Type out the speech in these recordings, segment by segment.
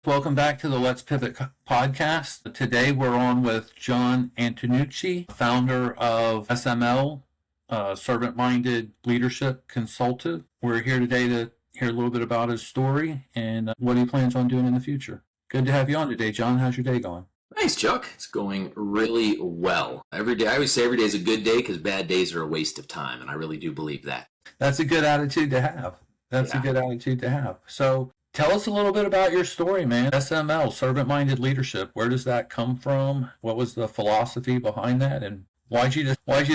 Welcome back to the Let's Pivot podcast. Today we're on with Jon Antonucci, founder of SML, Servant Minded Leadership Consultive. We're here today to hear a little bit about his story and what he plans on doing in the future. Good to have you on today, Jon. How's your day going? Thanks, Chuck. It's going really well. Every day, I always say every day is a good day because bad days are a waste of time, and I really do believe that. That's a good attitude to have. That's a good attitude to have. So tell us a little bit about your story, man. SML, Servant-Minded Leadership. Where does that come from? What was the philosophy behind that? And why'd you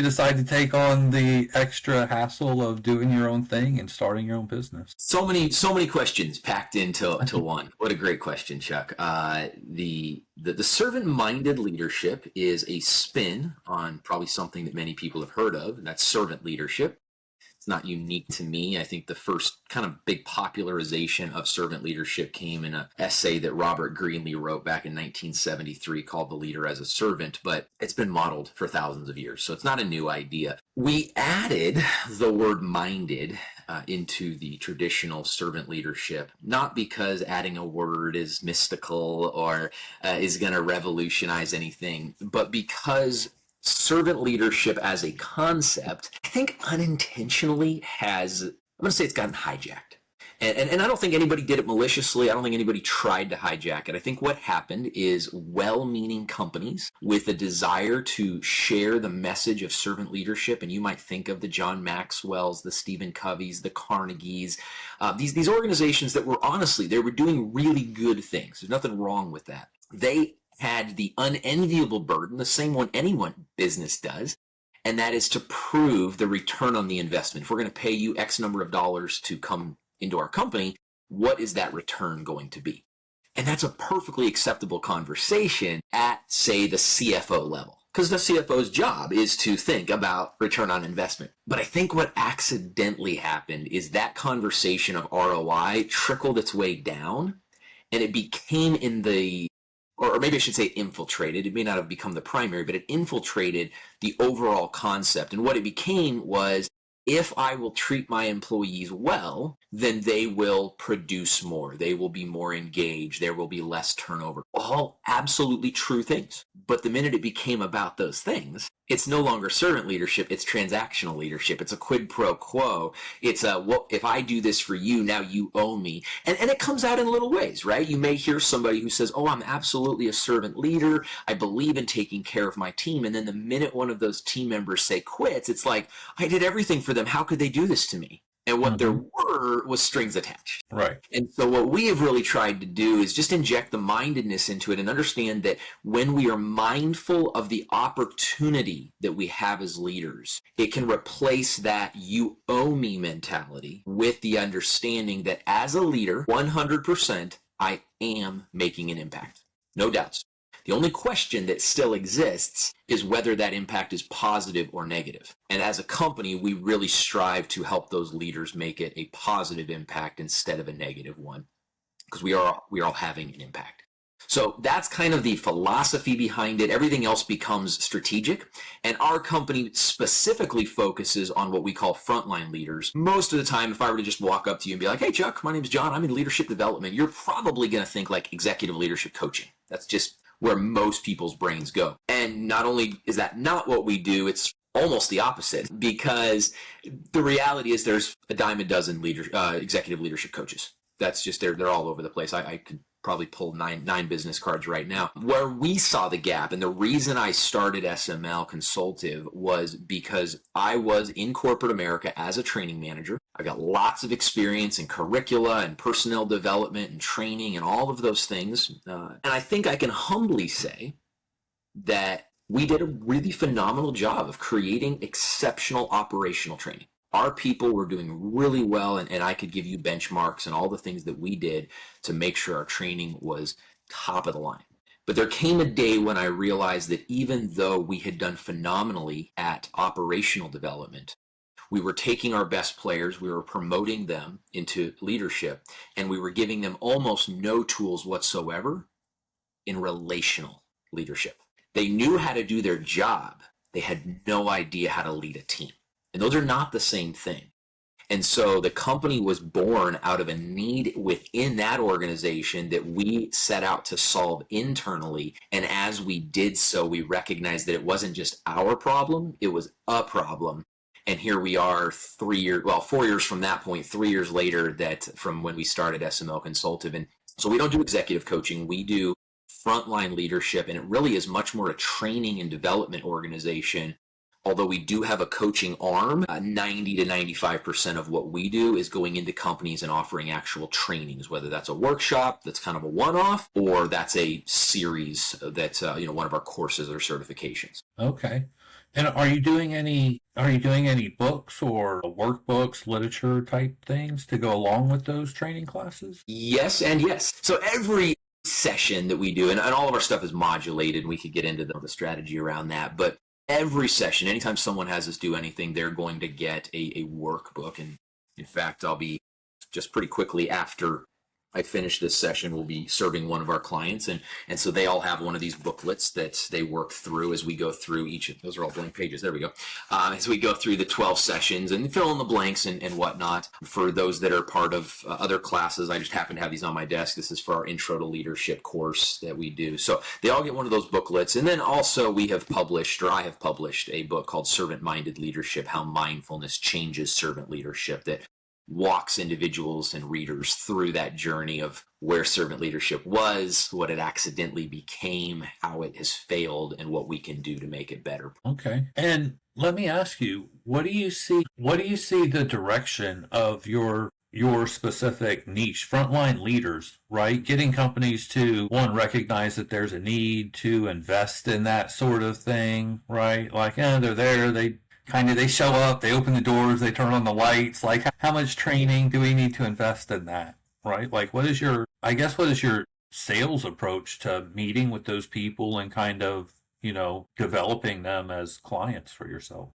decide to take on the extra hassle of doing your own thing and starting your own business? So many questions packed into one. What a great question, Chuck. The servant-minded leadership is a spin on probably something that many people have heard of, and that's servant leadership. It's not unique to me. I think the first kind of big popularization of servant leadership came in an essay that Robert Greenlee wrote back in 1973 called The Leader as a Servant, but it's been modeled for thousands of years, so it's not a new idea. We added the word minded into the traditional servant leadership, not because adding a word is mystical or is going to revolutionize anything, but because servant leadership as a concept, I think unintentionally has, I'm going to say it's gotten hijacked. And I don't think anybody did it maliciously. I don't think anybody tried to hijack it. I think what happened is well-meaning companies with a desire to share the message of servant leadership, and you might think of the John Maxwells, the Stephen Coveys, the Carnegies, these organizations that were honestly, they were doing really good things. There's nothing wrong with that. They had the unenviable burden, the same one any business does, and that is to prove the return on the investment. If we're going to pay you X number of dollars to come into our company, what is that return going to be? And that's a perfectly acceptable conversation at, say, the CFO level, because the CFO's job is to think about return on investment. But I think what accidentally happened is that conversation of ROI trickled its way down, and it became or maybe I should say infiltrated. It may not have become the primary, but it infiltrated the overall concept. And what it became was, if I will treat my employees well, then they will produce more. They will be more engaged. There will be less turnover. All absolutely true things. But the minute it became about those things, it's no longer servant leadership. It's transactional leadership. It's a quid pro quo. It's if I do this for you, now you owe me. And it comes out in little ways, right? You may hear somebody who says, oh, I'm absolutely a servant leader. I believe in taking care of my team. And then the minute one of those team members say quits, it's like, I did everything for them. How could they do this to me? And what there were was strings attached. Right. And so what we have really tried to do is just inject the mindedness into it and understand that when we are mindful of the opportunity that we have as leaders, it can replace that you owe me mentality with the understanding that as a leader, 100%, I am making an impact. No doubts. The only question that still exists is whether that impact is positive or negative. And as a company, we really strive to help those leaders make it a positive impact instead of a negative one, because we are all having an impact. So that's kind of the philosophy behind it. Everything else becomes strategic. And our company specifically focuses on what we call frontline leaders. Most of the time, if I were to just walk up to you and be like, hey, Chuck, my name is Jon. I'm in leadership development. You're probably going to think like executive leadership coaching. That's just where most people's brains go. And not only is that not what we do, it's almost the opposite, because the reality is there's a dime a dozen executive leadership coaches. That's just, they're all over the place. I could probably pull nine business cards right now. Where we saw the gap, and the reason I started SML Consultive was because I was in corporate America as a training manager. I got lots of experience in curricula and personnel development and training and all of those things. And I think I can humbly say that we did a really phenomenal job of creating exceptional operational training. Our people were doing really well, and I could give you benchmarks and all the things that we did to make sure our training was top of the line. But there came a day when I realized that even though we had done phenomenally at operational development, we were taking our best players, we were promoting them into leadership, and we were giving them almost no tools whatsoever in relational leadership. They knew how to do their job. They had no idea how to lead a team. And those are not the same thing. And so the company was born out of a need within that organization that we set out to solve internally. And as we did so, we recognized that it wasn't just our problem, it was a problem. And here we are 4 years from that point, 3 years later, that from when we started SML Consultive. And so we don't do executive coaching, we do frontline leadership, and it really is much more a training and development organization. Although we do have a coaching arm, 90 to 95% of what we do is going into companies and offering actual trainings, whether that's a workshop that's kind of a one-off, or that's a series that's one of our courses or certifications. Okay. And are you doing any books or workbooks, literature type things to go along with those training classes? Yes and yes. So every session that we do, and all of our stuff is modulated, we could get into the strategy around that, but every session, anytime someone has us do anything, they're going to get a workbook. And in fact, I'll be just pretty quickly after I finish this session, we'll be serving one of our clients. And so they all have one of these booklets that they work through as we go through each of those are all blank pages. There we go. As we go through the 12 sessions and fill in the blanks and whatnot. For those that are part of other classes, I just happen to have these on my desk. This is for our Intro to Leadership course that we do. So they all get one of those booklets. And then also I have published a book called Servant Minded Leadership, How Mindfulness Changes Servant Leadership, that walks individuals and readers through that journey of where servant leadership was, what it accidentally became, how it has failed, and what we can do to make it better. Okay. And let me ask you, what do you see the direction of your specific niche, frontline leaders, right? Getting companies to, one, recognize that there's a need to invest in that sort of thing, right? Like, they're there, they show up, they open the doors, they turn on the lights. Like, how much training do we need to invest in that, right? Like, what is your sales approach to meeting with those people and kind of, developing them as clients for yourself?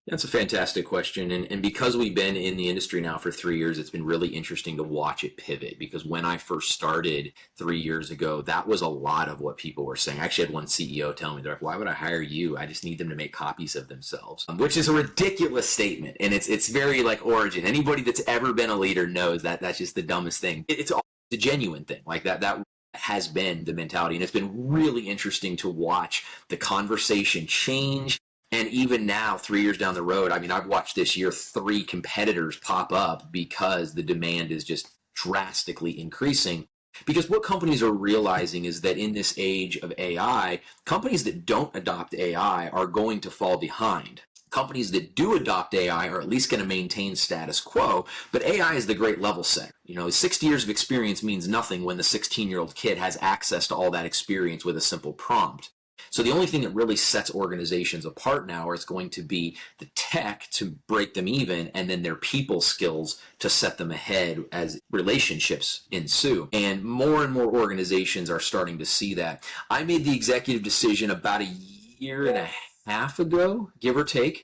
That's a fantastic question. And because we've been in the industry now for 3 years, it's been really interesting to watch it pivot. Because when I first started 3 years ago, that was a lot of what people were saying. I actually had one CEO tell me, they're like, why would I hire you? I just need them to make copies of themselves, which is a ridiculous statement. And it's very like Origin. Anybody that's ever been a leader knows that that's just the dumbest thing. It's a genuine thing like that. That has been the mentality. And it's been really interesting to watch the conversation change. And even now, 3 years down the road, I mean, I've watched this year 3 competitors pop up because the demand is just drastically increasing. Because what companies are realizing is that in this age of AI, companies that don't adopt AI are going to fall behind. Companies that do adopt AI are at least going to maintain status quo, but AI is the great level setter. 60 years of experience means nothing when the 16-year-old kid has access to all that experience with a simple prompt. So the only thing that really sets organizations apart now is going to be the tech to break them even, and then their people skills to set them ahead as relationships ensue. And more organizations are starting to see that. I made the executive decision about a year and a half ago, give or take,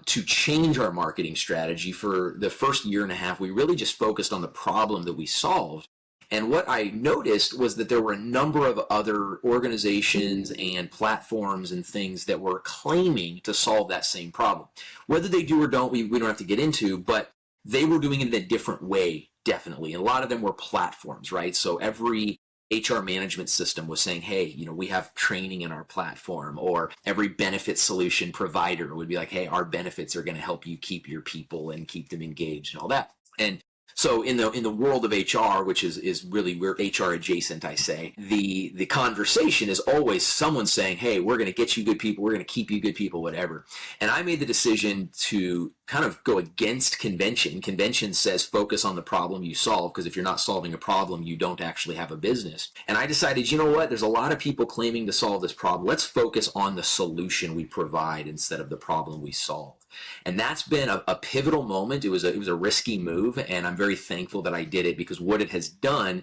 to change our marketing strategy. For the first year and a half, we really just focused on the problem that we solved. And what I noticed was that there were a number of other organizations and platforms and things that were claiming to solve that same problem. Whether they do or don't, we don't have to get into, but they were doing it in a different way, definitely. And a lot of them were platforms, right? So every HR management system was saying, hey, we have training in our platform, or every benefit solution provider would be like, hey, our benefits are going to help you keep your people and keep them engaged and all that. And so in the world of HR, which is really, we're HR adjacent, I say, the conversation is always someone saying, hey, we're going to get you good people, we're going to keep you good people, whatever. And I made the decision to kind of go against convention. Convention says focus on the problem you solve, because if you're not solving a problem, you don't actually have a business. And I decided, you know what, there's a lot of people claiming to solve this problem. Let's focus on the solution we provide instead of the problem we solve. And that's been a pivotal moment. It was a risky move, and I'm very thankful that I did it, because what it has done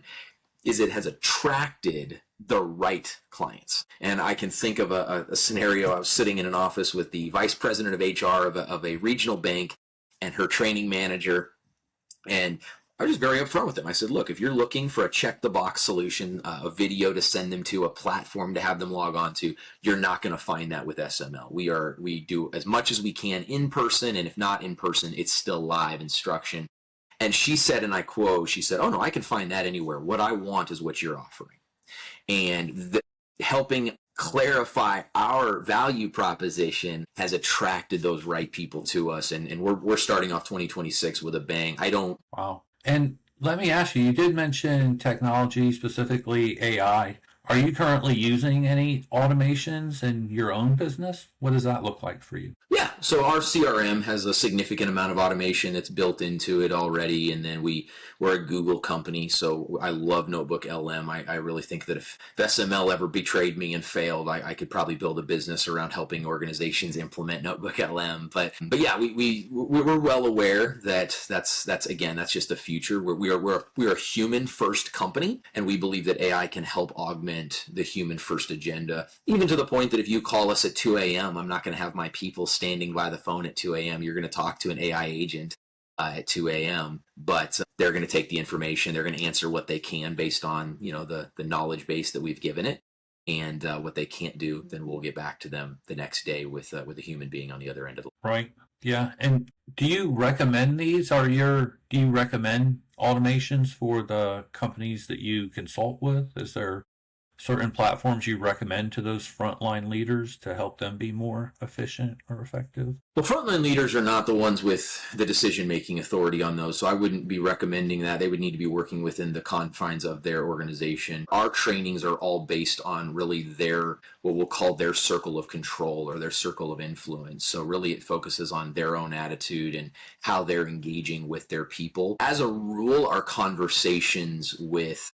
is it has attracted the right clients. And I can think of a scenario. I was sitting in an office with the vice president of HR of a regional bank and her training manager, and I was just very upfront with them. I said, look, if you're looking for a check the box solution, a video to send them to, a platform to have them log on to, you're not going to find that with SML. We do as much as we can in person, and if not in person, it's still live instruction. And she said, and I quote, she said, oh no, I can find that anywhere. What I want is what you're offering. And helping clarify our value proposition has attracted those right people to us. And we're starting off 2026 with a bang. Wow. And let me ask you, you did mention technology, specifically AI. Are you currently using any automations in your own business? What does that look like for you? Yeah, so our CRM has a significant amount of automation that's built into it already, and then we're a Google company, so I love Notebook LM. I really think that if SML ever betrayed me and failed, I could probably build a business around helping organizations implement Notebook LM. But yeah, we're well aware that that's just the future. We're a human first company, and we believe that AI can help augment the human first agenda, even to the point that if you call us at 2 a.m., I'm not going to have my people standing by the phone at 2 a.m. You're going to talk to an AI agent at 2 a.m., but they're going to take the information. They're going to answer what they can based on, the knowledge base that we've given it. And what they can't do, then we'll get back to them the next day with a human being on the other end of the Right. Yeah. And do you recommend these? Do you recommend automations for the companies that you consult with? Is there certain platforms you recommend to those frontline leaders to help them be more efficient or effective? Well, frontline leaders are not the ones with the decision-making authority on those, so I wouldn't be recommending that. They would need to be working within the confines of their organization. Our trainings are all based on really what we'll call their circle of control or their circle of influence. So really it focuses on their own attitude and how they're engaging with their people. As a rule, our conversations with,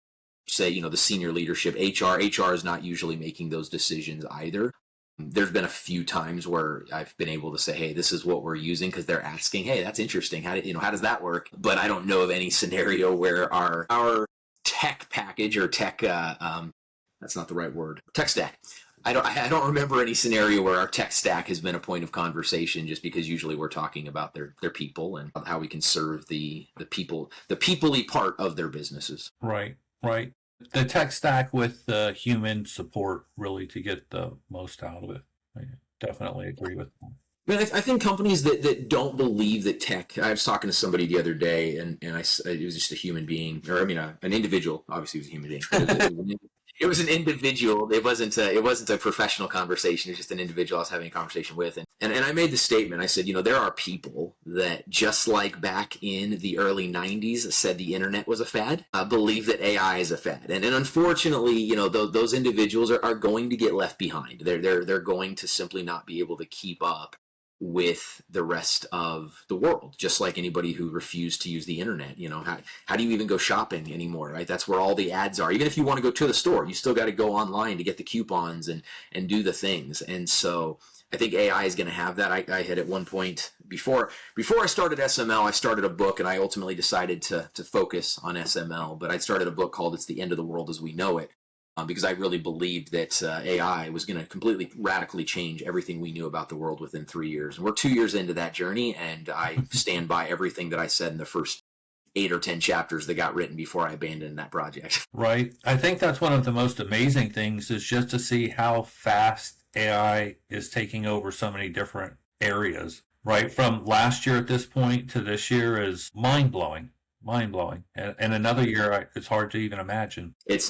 say, the senior leadership, HR is not usually making those decisions either. There's been a few times where I've been able to say, hey, this is what we're using, because they're asking, hey, that's interesting. How does that work? But I don't know of any scenario where our tech package or tech, that's not the right word, tech stack. I don't remember any scenario where our tech stack has been a point of conversation, just because usually we're talking about their people and how we can serve the people-y part of their businesses. Right. Right. The tech stack with the human support really to get the most out of it. I definitely agree with that. I mean, I think companies that don't believe that tech. I was talking to somebody the other day, and it was just a human being, or an individual. Obviously, it was a human being. It was an individual. It wasn't a professional conversation. It was just an individual I was having a conversation with. And I made the statement. I said, there are people that, just like back in the early 90s said the internet was a fad, believe that AI is a fad. And unfortunately, those individuals are going to get left behind. They're going to simply not be able to keep up with the rest of the world, just like anybody who refused to use the internet. How do you even go shopping anymore, right? That's where all the ads are. Even if you want to go to the store, you still got to go online to get the coupons and do the things. And so I think AI is going to have that. I had at one point, before I started SML, I started a book, and I ultimately decided to focus on SML, but I started a book called It's the End of the World as We Know It. Because I really believed that AI was going to completely radically change everything we knew about the world within 3 years. And we're 2 years into that journey, and I stand by everything that I said in the first 8 or 10 chapters that got written before I abandoned that project. Right. I think that's one of the most amazing things, is just to see how fast AI is taking over so many different areas. Right. From last year at this point to this year is mind-blowing. And another year, it's hard to even imagine. It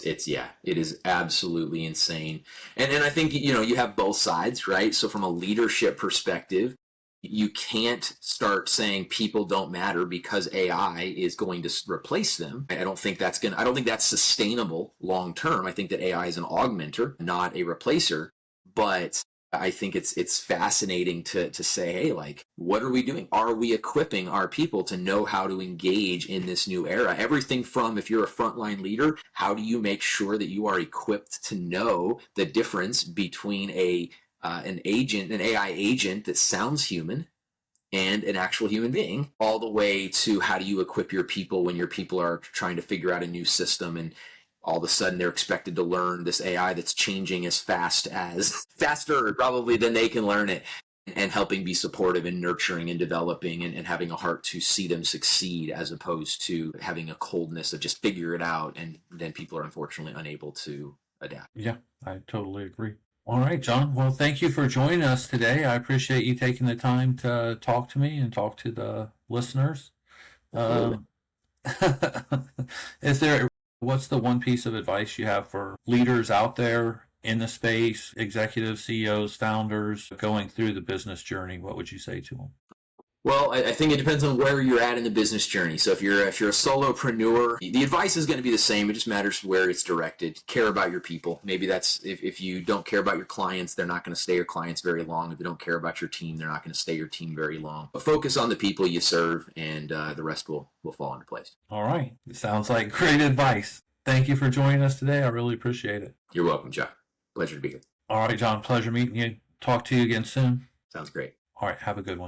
is absolutely insane. And I think, you have both sides, right? So from a leadership perspective, you can't start saying people don't matter because AI is going to replace them. I don't think that's sustainable long term. I think that AI is an augmenter, not a replacer. But I think it's fascinating to say, hey, like, what are we doing? Are we equipping our people to know how to engage in this new era? Everything from, if you're a frontline leader, how do you make sure that you are equipped to know the difference between an AI agent that sounds human and an actual human being, all the way to how do you equip your people when your people are trying to figure out a new system, and all of a sudden they're expected to learn this AI that's changing as faster probably than they can learn it. and helping be supportive and nurturing and developing and having a heart to see them succeed, as opposed to having a coldness of just figure it out, and then people are unfortunately unable to adapt. Yeah, I totally agree. All right, John. Well, thank you for joining us today. I appreciate you taking the time to talk to me and talk to the listeners. Absolutely. What's the one piece of advice you have for leaders out there in the space, executives, CEOs, founders going through the business journey? What would you say to them? Well, I think it depends on where you're at in the business journey. So if you're a solopreneur, the advice is going to be the same. It just matters where it's directed. Care about your people. Maybe that's if you don't care about your clients, they're not going to stay your clients very long. If you don't care about your team, they're not going to stay your team very long. But focus on the people you serve, and the rest will fall into place. All right. It sounds like great advice. Thank you for joining us today. I really appreciate it. You're welcome, Chuck. Pleasure to be here. All right, John. Pleasure meeting you. Talk to you again soon. Sounds great. All right. Have a good one.